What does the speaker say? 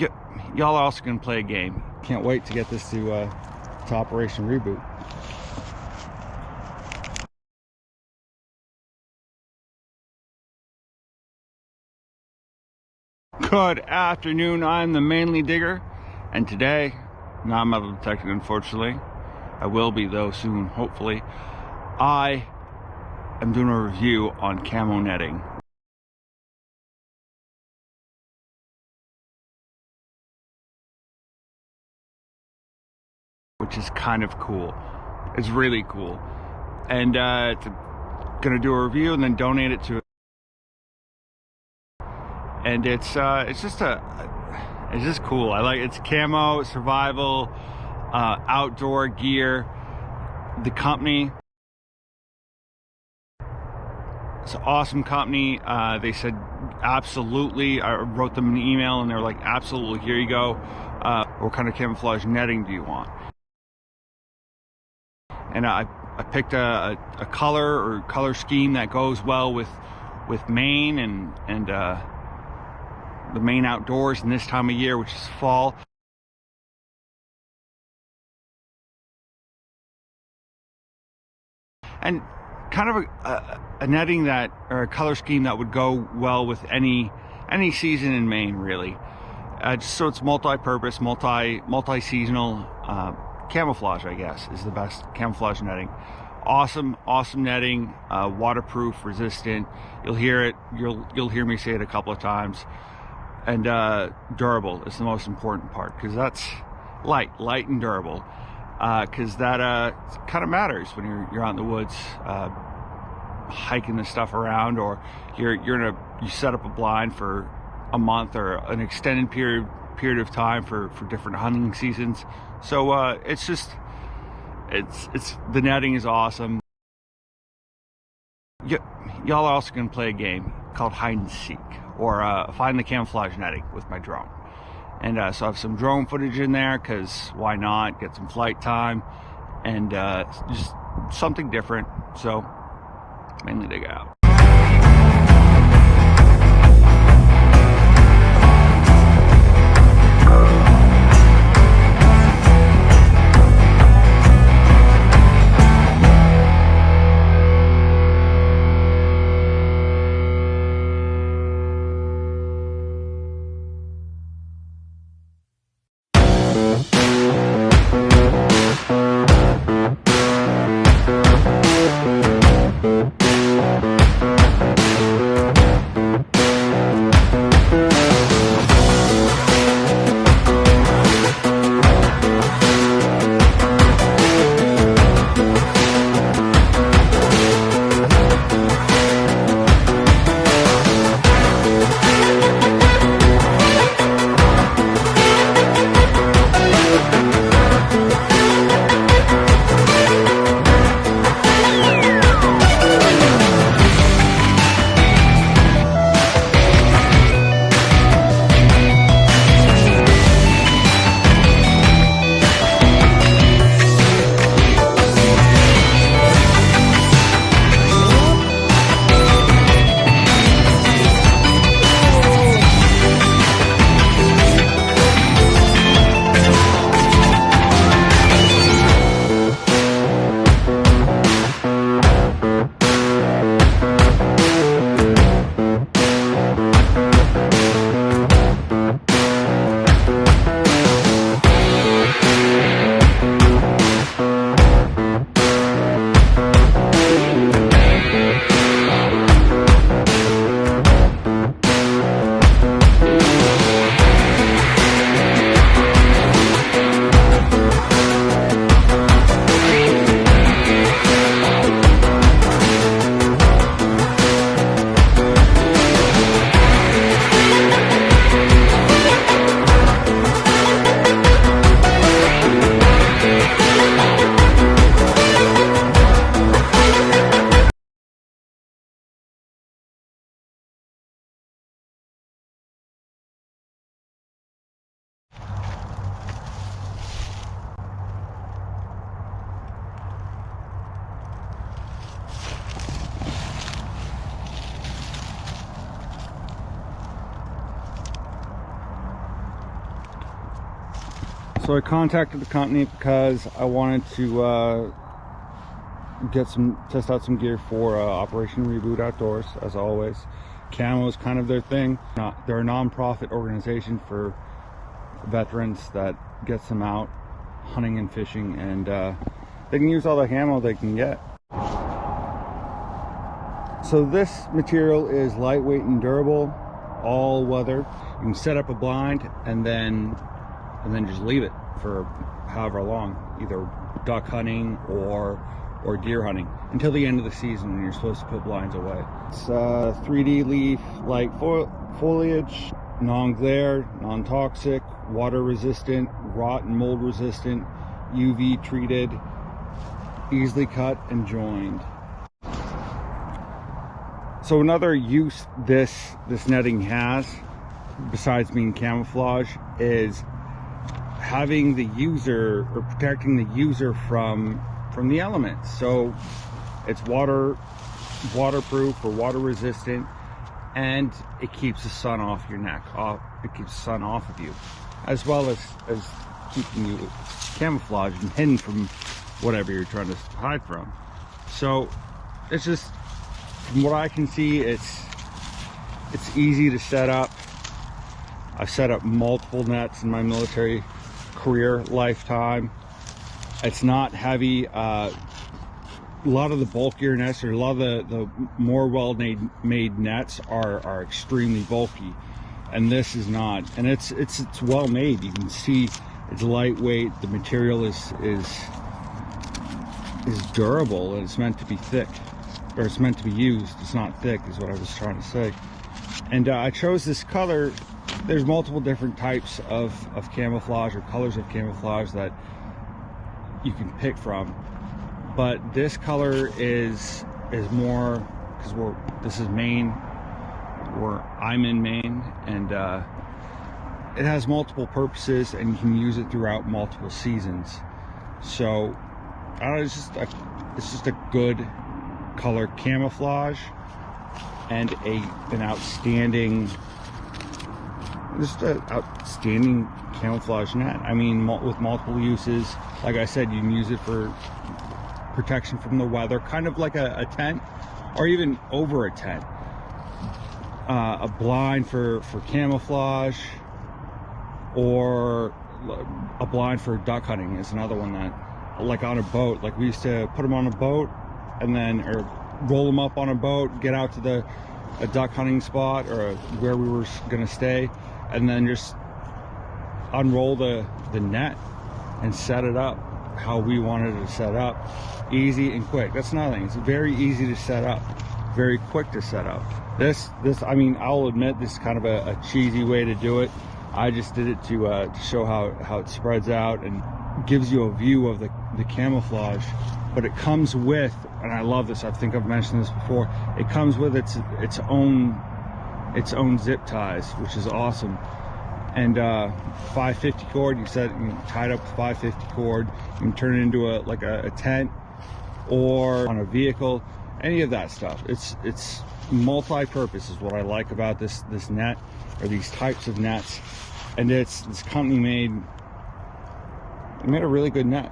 Y'all are also going to play a game. Can't wait to get this to Operation Reboot. Good afternoon, I'm the Manly Digger, and today, not metal detected unfortunately, I will be though soon, hopefully, I am doing a review on camo netting. Which is kind of cool. It's really cool. And gonna do a review and then donate it to, and it's just cool. I like it's camo, survival, outdoor gear. The company, it's an awesome company. They said absolutely. I wrote them an email and they were like, absolutely, here you go. What kind of camouflage netting do you want? And I picked a color or color scheme that goes well with Maine and the Maine outdoors in this time of year, which is fall. And kind of a netting that, or a color scheme that would go well with any season in Maine, really. Just so it's multi-purpose, multi-seasonal camouflage, I guess, is the best camouflage netting. Awesome netting, waterproof, resistant. You'll hear it. You'll hear me say it a couple of times. And durable is the most important part, because that's light and durable. Because that kind of matters when you're out in the woods, hiking this stuff around, or you set up a blind for a month or an extended period of time for different hunting seasons. So it's the netting is awesome. Y'all are also going to play a game called hide and seek, or find the camouflage netting with my drone. And so I have some drone footage in there, because why not get some flight time and just something different. So mainly dig out. So I contacted the company because I wanted to test out some gear for Operation Reboot Outdoors. As always, camo is kind of their thing. They're a non-profit organization for veterans that gets them out hunting and fishing, and they can use all the camo they can get. So this material is lightweight and durable, all weather. You can set up a blind and then just leave it for however long, either duck hunting or deer hunting, until the end of the season when you're supposed to put blinds away. It's 3D leaf, light foliage, non-glare, non-toxic, water resistant, rot and mold resistant, UV treated, easily cut and joined. So another use this netting has, besides being camouflage, is having the user, or protecting the user from the elements. So it's waterproof or water resistant, and it keeps the sun off your neck, it keeps the sun off of you, as well as keeping you camouflaged and hidden from whatever you're trying to hide from. So it's just, from what I can see, it's easy to set up. I've set up multiple nets in my military career lifetime. It's not heavy. A lot of the bulkier nets, or a lot of the more well-made nets are extremely bulky, and this is not. And it's well made. You can see it's lightweight. The material is durable, and it's meant to be thick, or it's meant to be used. It's not thick, is what I was trying to say. And I chose this color. There's multiple different types of camouflage, or colors of camouflage, that you can pick from, but this color is more, because this is Maine, I'm in Maine, and it has multiple purposes, and you can use it throughout multiple seasons. So I don't know, it's just a good color camouflage, and an outstanding camouflage net. I mean, with multiple uses. Like I said, you can use it for protection from the weather, kind of like a tent, or even over a tent. A blind for camouflage, or a blind for duck hunting is another one that, like on a boat, like we used to put them on a boat, and then, or roll them up on a boat, get out to a duck hunting spot, or where we were gonna stay, and then just unroll the net and set it up how we wanted it to set up. Easy and quick. That's another thing. It's very easy to set up, very quick to set up. This I mean, I'll admit, this is kind of a cheesy way to do it. I just did it to show how it spreads out and gives you a view of the camouflage. But it comes with, and I love this, I think I've mentioned this before, it comes with its own zip ties, which is awesome. And 550 cord, you can tie it up with 550 cord. You can turn it into a tent, or on a vehicle, any of that stuff. It's multi-purpose is what I like about this net, or these types of nets. And this company made a really good net.